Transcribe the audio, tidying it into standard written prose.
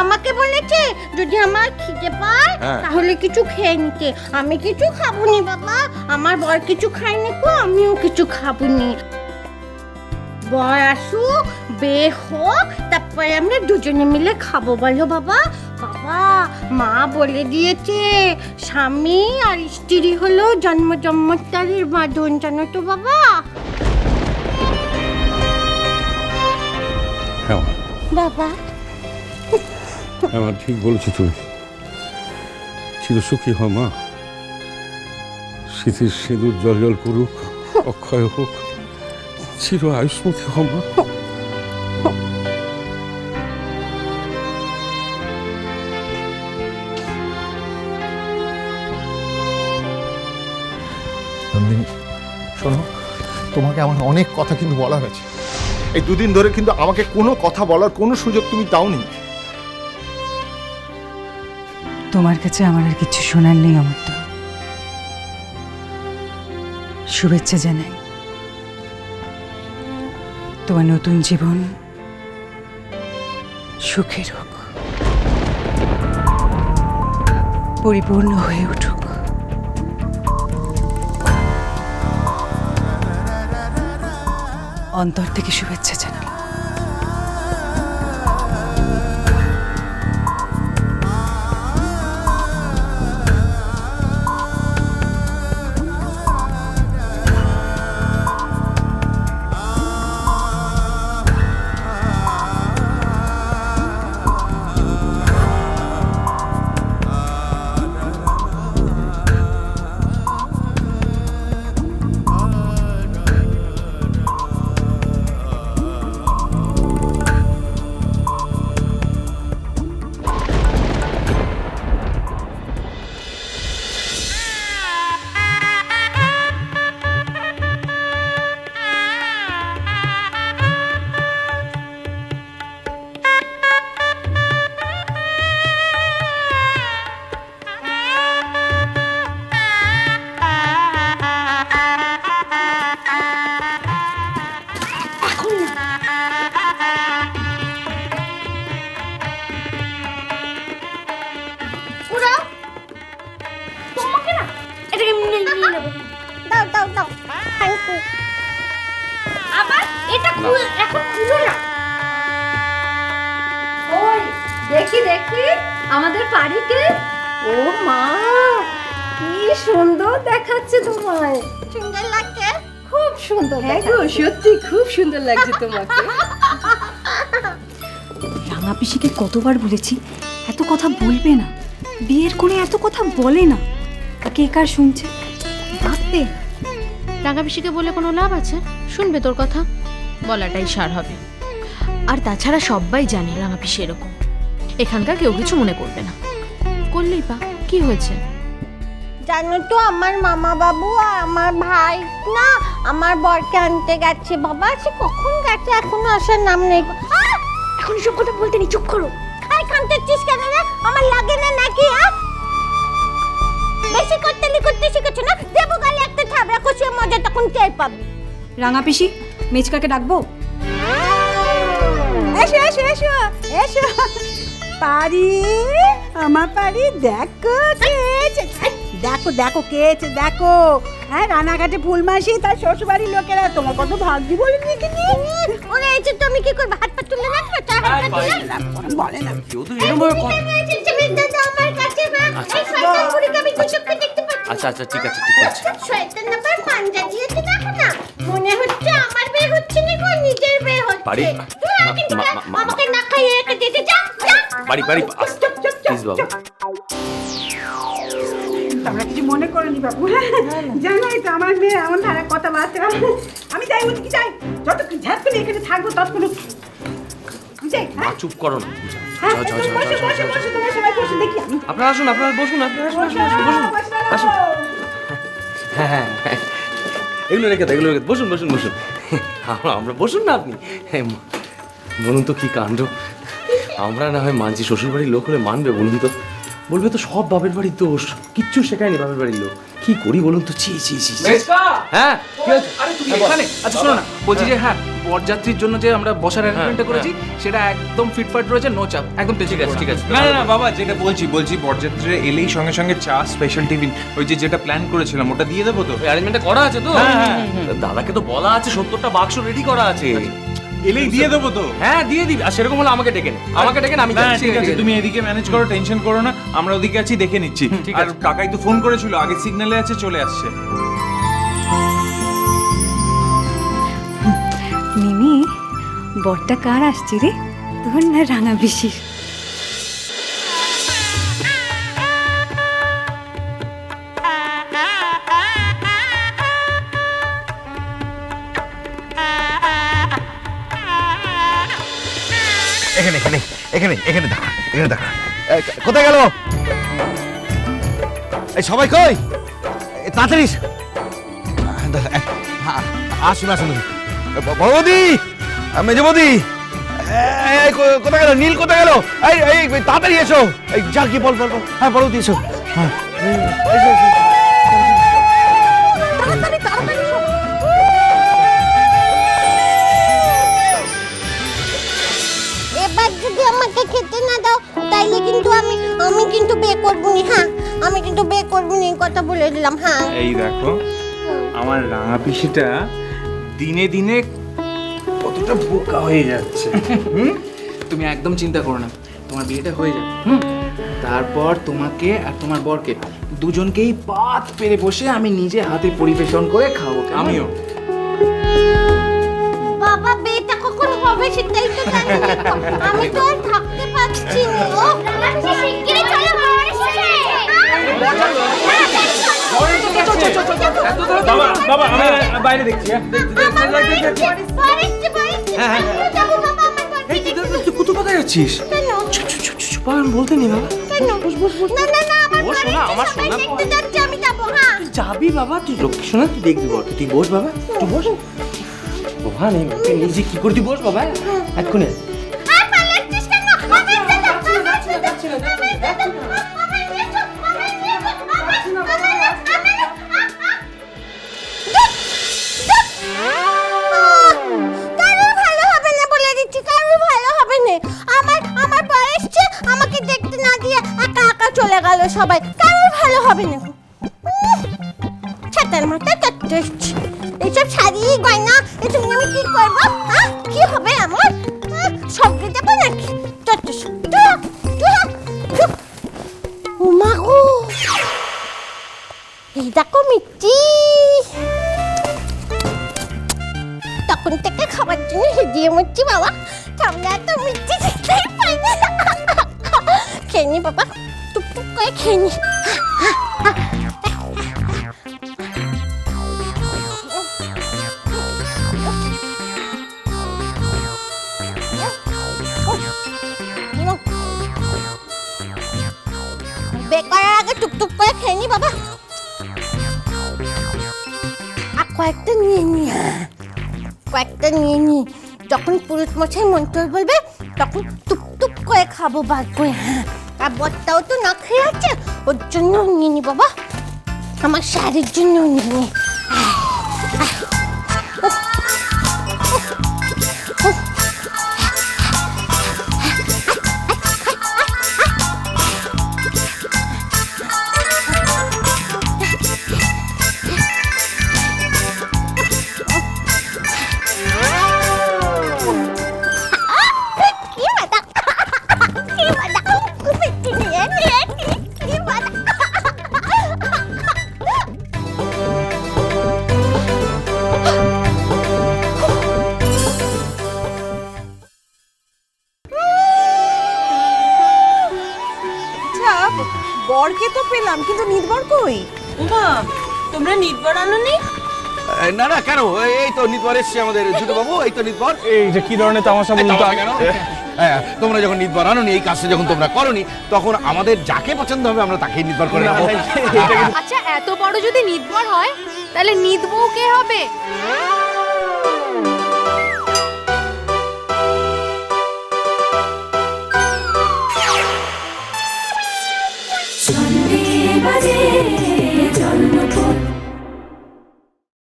আমাকে বলেছে যদি আমার খিদে পায় তাহলে কিছু খেয়ে নিতে। আমি কিছু খাবো নি বাবা, আমার বর কিছু খায়নি তো আমিও কিছু খাবো নি। বর আসুক, বিয়ে হোক, তারপরে আমরা দুজনে মিলে খাবো, বলো বাবা। বাবা, মা বলে দিয়েছে স্বামী আর স্ত্রী হলো জন্ম জন্মতারের বাঁধন, জানো তো বাবা? হ্যাঁ বাবা, আমার ঠিক বলেছো তুমি। চিরসুখী হ মা, স্মৃতির সিঁদুর জল জল করুক, অক্ষয় হোক, চির আয়ুষ্মতী হ মা। নন্দিনী শোনো, তোমাকে আমার অনেক কথা কিন্তু বলার আছে। এই দুদিন ধরে কিন্তু আমাকে কোনো কথা বলার কোনো সুযোগ তুমি দাওনি। তোমার কাছে আমার আর কিছু শোনার নেই আমার তো। শুভেচ্ছা জানাই, তোমার নতুন জীবন সুখের হোক, পরিপূর্ণ হয়ে উঠুক। অন্তর থেকে শুভেচ্ছা জানালাম। দেখি দেখি আমাদের বাড়িতে। ও মা, কি সুন্দর দেখাচ্ছে তোমায়। সুন্দর লাগছে, খুব সুন্দর। হ্যাঁ গো, সত্যি খুব সুন্দর লাগছে তোমাকে। রাঙা পিসিকে কতবার বলেছি এত কথা বলবে না, বিয়ের করে এত কথা বলে না। কে কার শুনছে? ভাবতে রাঙা পিসিকে বলে কোনো লাভ আছে? শুনবে তোর কথা? বলাটাই সার হবে। আর তাছাড়া সবাই জানে রাঙা পিসি এরকম, এখানকার কেউ কিছু মনে করবে না। করলেই পা কি হয়েছে? জানো তো আমার মামা বাবু আর আমার ভাই না আমার বরকে আনতে গেছে। বাবা, সে কখন গেছে এখনো আসার নাম নেই। এখন সব কথা বলতে নি, চুপ করো। আই কাঁদতেছিস কেন রে? আমার লাগে না নাকি? বেশি করতে শিখেছো না? দেবো গালে একটা থাবড়া কষিয়ে মজা তখন টের পাবি। রাঙা পিসি, মেজকাকে ডাকবো? এসো এসো এসো এসো। পারি, আমার পারি, দেখো কেছে, দেখো দেখো কেছে, দেখো। হ্যাঁ, রানাঘাটে ফুলমাসি তার শ্বশুরবাড়ির লোকেরা তোমার কত ভাগ্যি বলে নিয়ে ওরে এসে তো আমি কি করবো? হাত পা তুলে রাখবো? তার হাত পা তুলে বলে না। আমার কাছে না, এই শয়তান বুড়িকে আমি দু চোখে দেখতে পাচ্ছি। আচ্ছা আচ্ছা, ঠিক আছে ঠিক আছে। শয়তান না পার পাঞ্জা দিয়েছে, দেখো না। মনে হচ্ছে আমার বিয়ে হচ্ছে না গো, নিজের বিয়ে হচ্ছে। বাড়ি আমাকে না খাইয়ে রেখে দিতে। যা যা বাড়ি প্লিজ বাবু। তোমরা কিছু মনে করনি বাবু। জানোই তো আমার মেয়ে এমন ধারা কথাবার্তা। আমি যাই, ওদিকে যাই, যতক্ষণ ঝাঁকুনি এখানে থাকবো ততক্ষণ যাই। মা চুপ করো না। আপনারা আসুন, আপনারা বসুন, আপনারা আসুন। হ্যাঁ হ্যাঁ, এগুলো রেখে দাও, এগুলো রেখে বসুন বসুন বসুন। আমরা বসুন না আপনি। বলুন তো কি কাণ্ড। আমরা না হয় মানছি, শ্বশুরবাড়ির লোক হলে মানবে বলুন তো? বলবে তো সব বাপের বাড়ির দোষ, কিচ্ছু শেখায়নি বাপের বাড়ির লোক। কি করি বলুন তো? ছি ছি ছি। হ্যাঁ, কি হয়েছে? আরে তুমি এখানে? আচ্ছা শোনো না, বলছি যে হ্যাঁ বরযাত্রীর জন্য যে আমরা বসার অ্যারেঞ্জমেন্টটা করেছি সেটা একদম ফিটফাট রয়েছে, নো চাপ, একদম ঠিক আছে ঠিক আছে। না না না বাবা, যেটা বলছি বরযাত্রীরা এলেই সঙ্গে সঙ্গে চা, স্পেশাল টিফিন, ওই যেটা প্ল্যান করেছিলাম ওটা দিয়ে দেবো তো? অ্যারেঞ্জমেন্টটা করা আছে তো? হ্যাঁ। দাদাকে তো বলা আছে, 70টা বাক্স রেডি করা আছে। এলেই দিয়ে দেবো তো? হ্যাঁ দিয়ে দিবি। আর সেরকম হলে আমাকে ডেকে নে, আমি না যাচ্ছি। ঠিক আছে, তুমি এদিকে ম্যানেজ করো, টেনশন করো না, আমরা ওদিকে আছি, দেখে নিচ্ছি। ঠিক আর আছে। কাকাই তো ফোন করেছিল, আগে সিগন্যালে আছে, চলে আসছে। মিমি, বরটা কার আসছে রে? তোর না রাঙা পিসির? এখানে এখানে এখানে এখানে দাঁড়া, এখানে দাঁড়া। কোথায় গেল? এই সবাই কই? তাড়াতাড়ি আসুন আসুন। বৌদি, মেজে বৌদি, কোথায় গেল? নীল কোথায় গেল? এই এই তাড়াতাড়ি এসো। এই যা কি বল বল বল। হ্যাঁ বৌদি এসো। হ্যাঁ এসো এসো। এবার যদি আমাকে খেতে না দাও তাইলে কিন্তু আমি কিন্তু বিয়ে করবো নি। হ্যাঁ, আমি কিন্তু বিয়ে করবো নি, কথা বলে দিলাম। হ্যাঁ, এই দেখো আমার রাঙা পিসিটা দিনে দিনে কতটা বোকা হয়ে যাচ্ছে। তুমি একদম চিন্তা করো না, তোমার বিয়েটা হয়ে যাবে। তারপর তোমাকে আর তোমার বরকে দুজনকেই পাত পেরে বসে আমি নিজে হাতে পরিবেশন করে খাবো। আমিও। বাবা বিয়েটা কখন হবে সেটাই তো জানি না তো। আমি তো আর থাকতে পারছি না। ও শিগগিরই চলো, বর এসেছে। বাবা বাবা আমি বাইরে দেখছি। কোথাও কোথায় যাচ্ছিস? আমি বলতে নি বাবা। আমার সোনা যাবি বাবা, তুই লক্ষ্মী সোনা, তুই দেখবি বল। তুই বস বাবা, তুই বস। বাবা নেই, তুই নিজে কি করতি? বস বাবা এক্ষুনি। আমাকে দেখতে না দিয়ে একা একা চলে গেল সবাই। কারোর ভালো হবে না। ছাতার মাথা কাটতে এসছি। এইসব শাড়ি গয়না এসব আমি কি করবো? হ্যাঁ, কি হবে আমার? সবকে দেবো নাকি? উমাগো, এই দেখো মিষ্টি। তখন থেকে খাবার জন্য হেদিয়ে মরছি বাবা। সামনে এত মিষ্টি দেখতেই পাই না। খেয়ে নি বাবা, টুকটুক করে খেয়ে নি। বেকার আগে টুকটুক করে খেয়ে নি বাবা। আর কয়েকটা নিয়ে নি, কয়েকটা নিয়ে নি। যখন পুরুষ মশাই মন্ত্র বলবে তখন টুকটুক করে খাবো বার করে। হ্যাঁ, আর বরটাও তো না খেয়ে আছে, ওর জন্য নিয়ে নি বাবা। আমার শাড়ির জন্য নিয়ে নি। বরকে তো পেলাম, কিন্তু নির্ভর কই? তোমরা নির্ভর আনোনি? না না কেন, এই তো নিতবার এসছে আমাদের জুতো বাবু, এই তো নিতবার। এই যে কি ধরনের তামাশা বলুন তো? কেন? তোমরা যখন নিতবার আনোনি, এই কাজটা যখন তোমরা করনি, তখন আমাদের যাকে পছন্দ হবে আমরা তাকেই নিতবার করে নেবো। আচ্ছা, এত বড় যদি নির্ভর হয় তাহলে নিদবউ কে হবে?